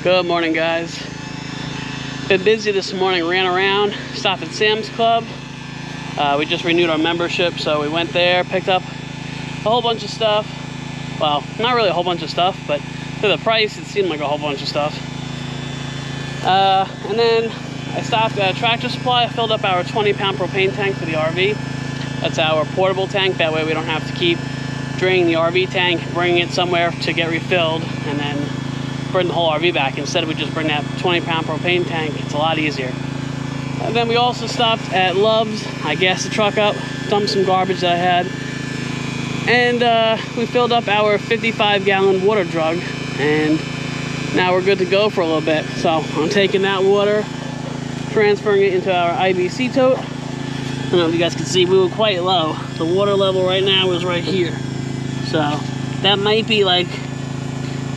Good morning, guys. Been busy this morning, ran around, stopped at Sam's Club. We just renewed our membership, so we went there, picked up a whole bunch of stuff. Well, not really a whole bunch of stuff, but for the price, it seemed like a whole bunch of stuff. And then I stopped at Tractor Supply. I filled up our 20-pound propane tank for the RV. That's our portable tank. That way we don't have to keep draining the RV tank, bringing it somewhere to get refilled, and then bring the whole RV back. Instead, we just bring that 20-pound propane tank. It's a lot easier. And then we also stopped at Love's. I gassed the truck up, dumped some garbage that I had, and we filled up our 55-gallon water jug, and now we're good to go for a little bit. So I'm taking that water, transferring it into our IBC tote. I don't know if you guys can see, we were quite low. The water level right now is right here. So that might be like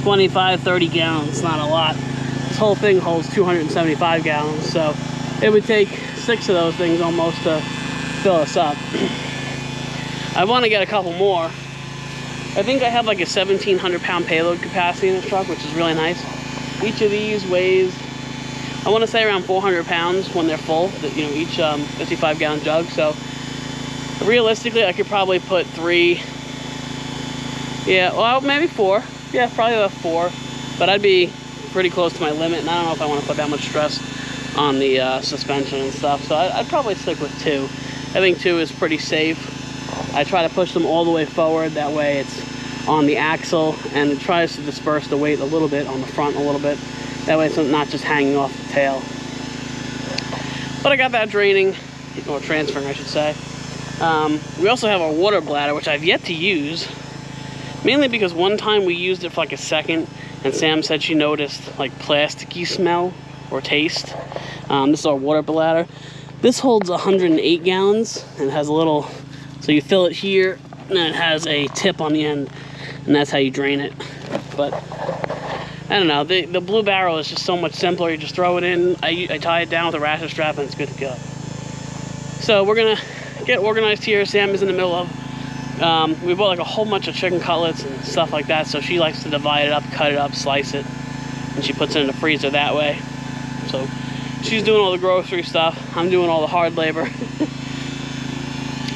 25, 30 gallons, not a lot. This whole thing holds 275 gallons, so it would take 6 of those things almost to fill us up. I want to get a couple more. I think I have like a 1,700-pound payload capacity in this truck, which is really nice. Each of these weighs, I want to say, around 400 pounds when they're full, you know, each 55-gallon jug. So realistically, I could probably put 3, yeah, well, maybe 4. Yeah, probably about 4, but I'd be pretty close to my limit, and I don't know if I want to put that much stress on the suspension and stuff, so I'd probably stick with 2. I think 2 is pretty safe. I try to push them all the way forward, that way it's on the axle, and it tries to disperse the weight a little bit on the front a little bit. That way it's not just hanging off the tail. But I got that draining, or transferring I should say. We also have our water bladder, which I've yet to use. Mainly because one time we used it for like a second, and Sam said she noticed like plasticky smell or taste. This is our water bladder. This holds 108 gallons and has a little, so you fill it here, and then it has a tip on the end, and that's how you drain it. But I don't know, the blue barrel is just so much simpler. You just throw it in, I tie it down with a ratchet strap, and it's good to go. So we're gonna get organized here. Sam is in the middle of, we bought like a whole bunch of chicken cutlets and stuff like that, so she likes to divide it up, cut it up, slice it, and she puts it in the freezer that way. So she's doing all the grocery stuff, I'm doing all the hard labor.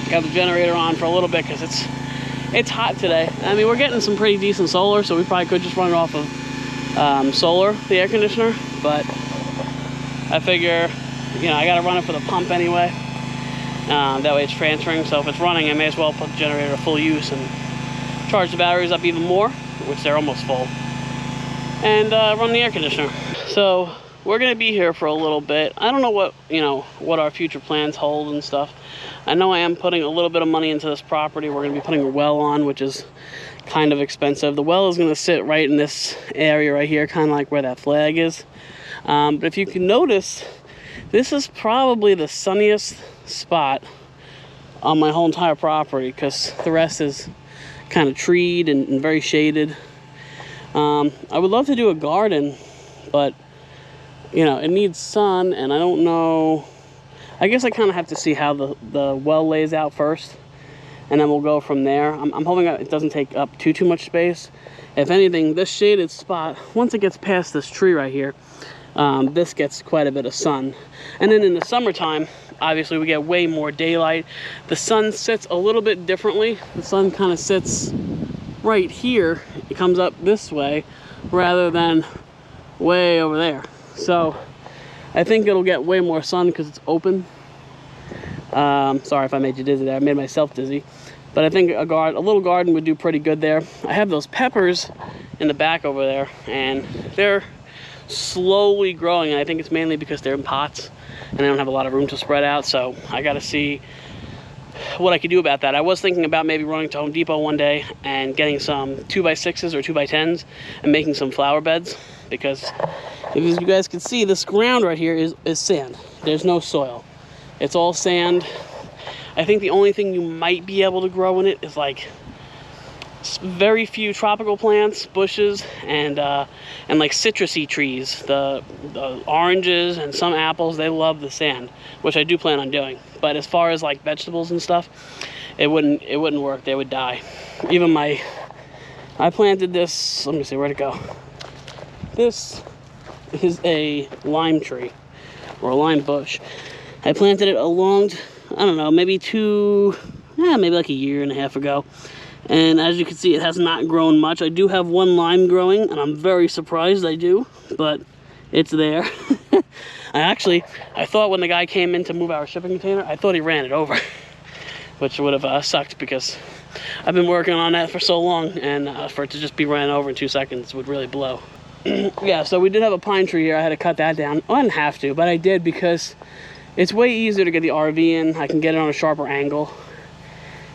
Got the generator on for a little bit because it's hot today. I mean, we're getting some pretty decent solar, so we probably could just run it off of solar, the air conditioner, but I figure, you know, I gotta run it for the pump anyway. That way it's transferring, so if it's running, I may as well put the generator to full use and charge the batteries up even more, which they're almost full, and run the air conditioner. So we're gonna be here for a little bit. I don't know what our future plans hold and stuff. I know I am putting a little bit of money into this property. We're gonna be putting a well on, which is kind of expensive. The well is gonna sit right in this area right here, kind of like where that flag is. But if you can notice, this is probably the sunniest spot on my whole entire property, because the rest is kind of treed and very shaded. I would love to do a garden, but you know, it needs sun, and I don't know. I guess I kind of have to see how the well lays out first, and then we'll go from there. I'm hoping it doesn't take up too much space. If anything, this shaded spot, once it gets past this tree right here, this gets quite a bit of sun. And then in the summertime, obviously we get way more daylight. The sun sits a little bit differently. The sun kind of sits right here. It comes up this way rather than way over there. So I think it'll get way more sun because it's open. Sorry if I made you dizzy there. I made myself dizzy. But I think a little garden would do pretty good there. I have those peppers in the back over there, and they're slowly growing, and I think it's mainly because they're in pots and I don't have a lot of room to spread out, so I gotta see what I could do about that. I was thinking about maybe running to Home Depot one day and getting some 2x6s or 2x10s and making some flower beds, because if you guys can see, this ground right here is sand. There's no soil. It's all sand. I think the only thing you might be able to grow in it is like very few tropical plants, bushes, and like citrusy trees. The oranges and some apples, they love the sand, which I do plan on doing. But as far as like vegetables and stuff, it wouldn't work. They would die. Even I planted this, let me see, where'd it go? This is a lime tree, or a lime bush. I planted it along, I don't know, maybe maybe like a year and a half ago. And as you can see, it has not grown much. I do have one lime growing, and I'm very surprised I do, but it's there. I thought when the guy came in to move our shipping container, I thought he ran it over, which would have sucked because I've been working on that for so long, and for it to just be ran over in 2 seconds would really blow. Yeah, so we did have a pine tree here. I had to cut that down. I didn't have to, but I did because it's way easier to get the RV in. I can get it on a sharper angle.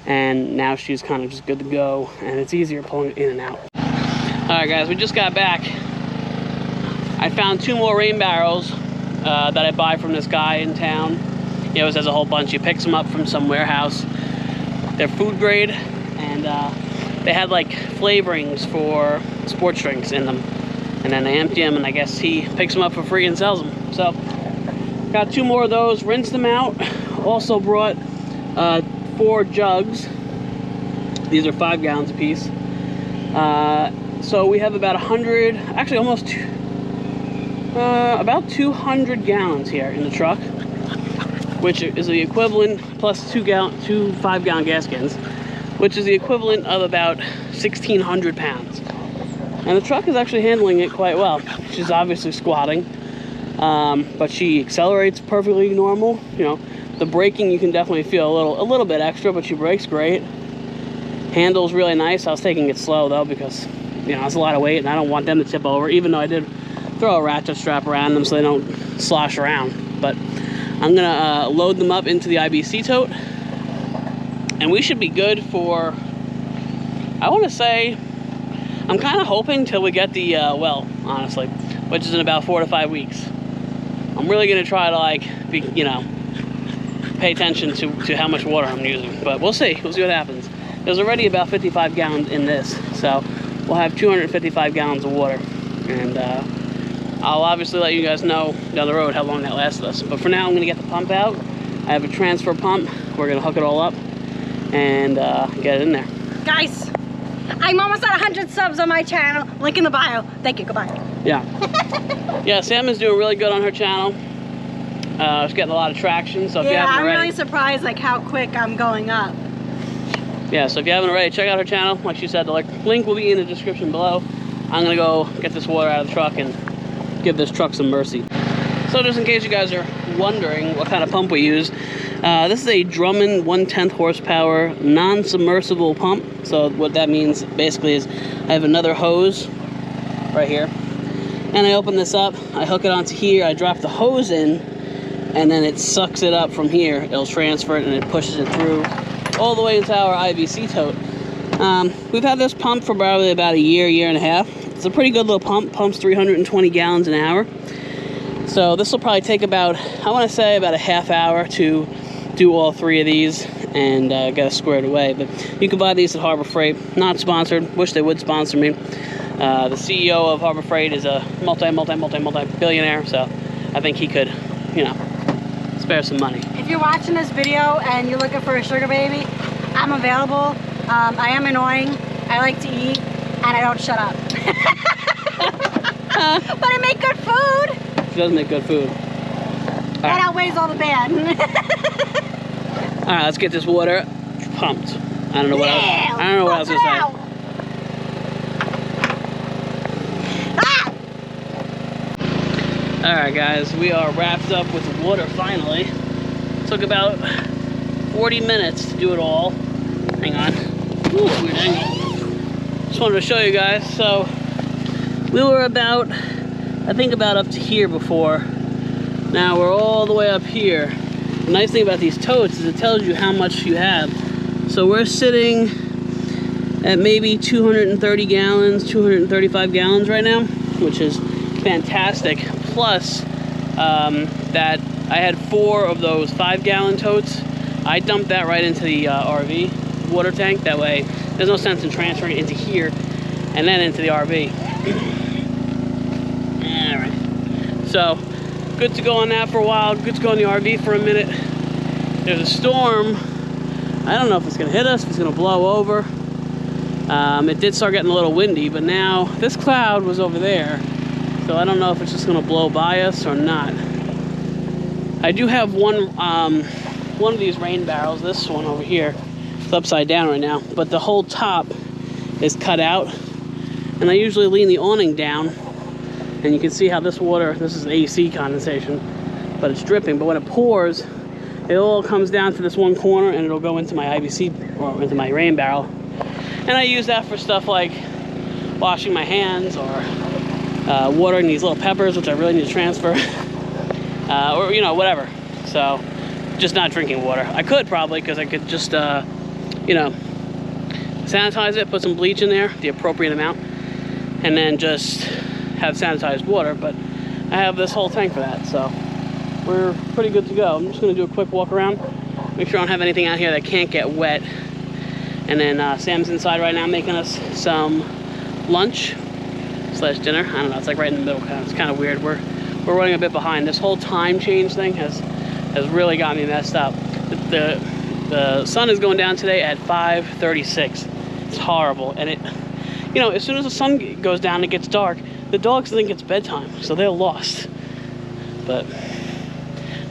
And now she's kind of just good to go, and it's easier pulling it in and out. Alright guys, we just got back. I found 2 more rain barrels that I buy from this guy in town. He always has a whole bunch. He picks them up from some warehouse. They're food grade, and they had like flavorings for sports drinks in them. And then they empty them, and I guess he picks them up for free and sells them. So, got 2 more of those, rinsed them out. Also brought 4 jugs. These are 5 gallons a piece. So we have about 100, actually almost about 200 gallons here in the truck, which is the equivalent, plus 2 5-gallon gas cans, which is the equivalent of about 1,600 pounds. And the truck is actually handling it quite well. She's obviously squatting, but she accelerates perfectly normal. You know, the braking you can definitely feel a little bit extra, but she brakes great. Handle's really nice. I was taking it slow though because, you know, it's a lot of weight and I don't want them to tip over, even though I did throw a ratchet strap around them so they don't slosh around. But I'm gonna load them up into the IBC tote, and we should be good for, I want to say, I'm kind of hoping till we get the well, honestly, which is in about 4 to 5 weeks. I'm really gonna try to like be, you know, pay attention to how much water I'm using, but we'll see what happens. There's already about 55 gallons in this, so we'll have 255 gallons of water, and I'll obviously let you guys know down the road how long that lasts us. But for now, I'm gonna get the pump out. I have a transfer pump. We're gonna hook it all up and get it in there. Guys, I'm almost at 100 subs on my channel. Link in the bio. Thank you, goodbye. Yeah. Yeah, Sam is doing really good on her channel. She's getting a lot of traction, so if you haven't already... I'm really surprised like how quick I'm going up. Yeah, so if you haven't already, check out her channel. Like she said, the link will be in the description below. I'm gonna go get this water out of the truck and give this truck some mercy. So just in case you guys are wondering what kind of pump we use, this is a Dutchmen 1/10 horsepower non-submersible pump. So what that means basically is I have another hose right here, and I open this up, I hook it onto here, I drop the hose in, and then it sucks it up from here. It'll transfer it and it pushes it through all the way into our IBC tote. We've had this pump for probably about a year and a half. It's a pretty good little pump. Pumps 320 gallons an hour. So this will probably take about, I want to say about a half hour to do all 3 of these and get us squared away. But you can buy these at Harbor Freight. Not sponsored. Wish they would sponsor me. The CEO of Harbor Freight is a multi-billionaire, so I think he could, you know, spare some money. If you're watching this video and you're looking for a sugar baby, I'm available. I am annoying. I like to eat, and I don't shut up. But I make good food. She does make good food. That outweighs all the bad. All right, let's get this water pumped. I don't know what else. I don't know what else to say. Ah! All right, guys, we are wrapped up with the water finally. Took about 40 minutes to do it all. Hang on. Ooh, weird angle. Just wanted to show you guys. So we were about, I think about up to here before. Now we're all the way up here. The nice thing about these totes is it tells you how much you have. So we're sitting at maybe 230 gallons, 235 gallons right now, which is fantastic. Plus, that I had 4 of those 5-gallon totes. I dumped that right into the RV water tank. That way, there's no sense in transferring it into here and then into the RV. All right. So, good to go on that for a while. Good to go on the RV for a minute. There's a storm. I don't know if it's gonna hit us, if it's gonna blow over. It did start getting a little windy, but now this cloud was over there, So I don't know if it's just gonna blow by us or not. I do have one of these rain barrels, this one over here. It's upside down right now, but the whole top is cut out. And I usually lean the awning down, and you can see how this water, this is AC condensation, but it's dripping. But when it pours, it all comes down to this one corner, and it'll go into my IBC, or into my rain barrel. And I use that for stuff like washing my hands, or watering these little peppers, which I really need to transfer, or, you know, whatever. So, just not drinking water. I could probably, because I could just, you know, sanitize it, put some bleach in there, the appropriate amount, and then just have sanitized water. But I have this whole tank for that, so we're pretty good to go. I'm just going to do a quick walk around, make sure I don't have anything out here that can't get wet. And then Sam's inside right now making us some lunch slash dinner. I don't know, it's like right in the middle. It's kind of weird. We're running a bit behind. This whole time change thing has really got me messed up. The sun is going down today at 5:36. It's horrible. And it, you know, as soon as the sun goes down, it gets dark. The dogs think it's bedtime, so they're lost. But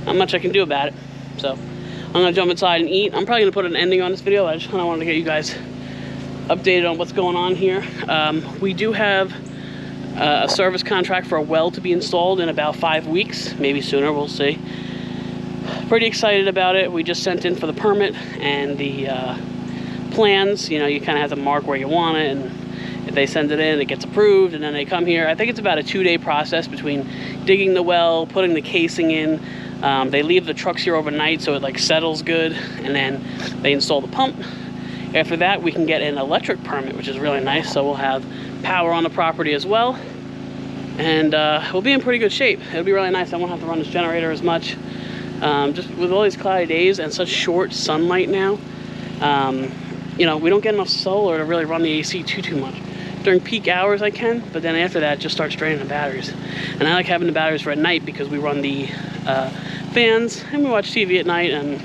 not much I can do about it. So I'm gonna jump inside and eat. I'm probably gonna put an ending on this video. I just kind of wanted to get you guys updated on what's going on here. We do have a service contract for a well to be installed in about 5 weeks, maybe sooner, we'll see. Pretty excited about it. We just sent in for the permit and the plans. You know, you kind of have to mark where you want it, and if they send it in, it gets approved, and then they come here. I think it's about a 2-day process between digging the well, putting the casing in. They leave the trucks here overnight so it like settles good, and then they install the pump. After that, we can get an electric permit, which is really nice. So we'll have power on the property as well, and we'll be in pretty good shape. It'll be really nice. I won't have to run this generator as much. Just with all these cloudy days and such short sunlight now, you know, we don't get enough solar to really run the AC too much. During peak hours I can, but then after that it just starts draining the batteries. And I like having the batteries for at night because we run the fans and we watch TV at night, and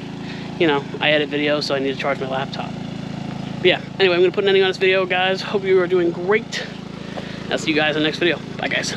you know, I edit videos, so I need to charge my laptop. But yeah, anyway, I'm gonna put an ending on this video, guys. Hope you are doing great. I'll see you guys in the next video. Bye, guys.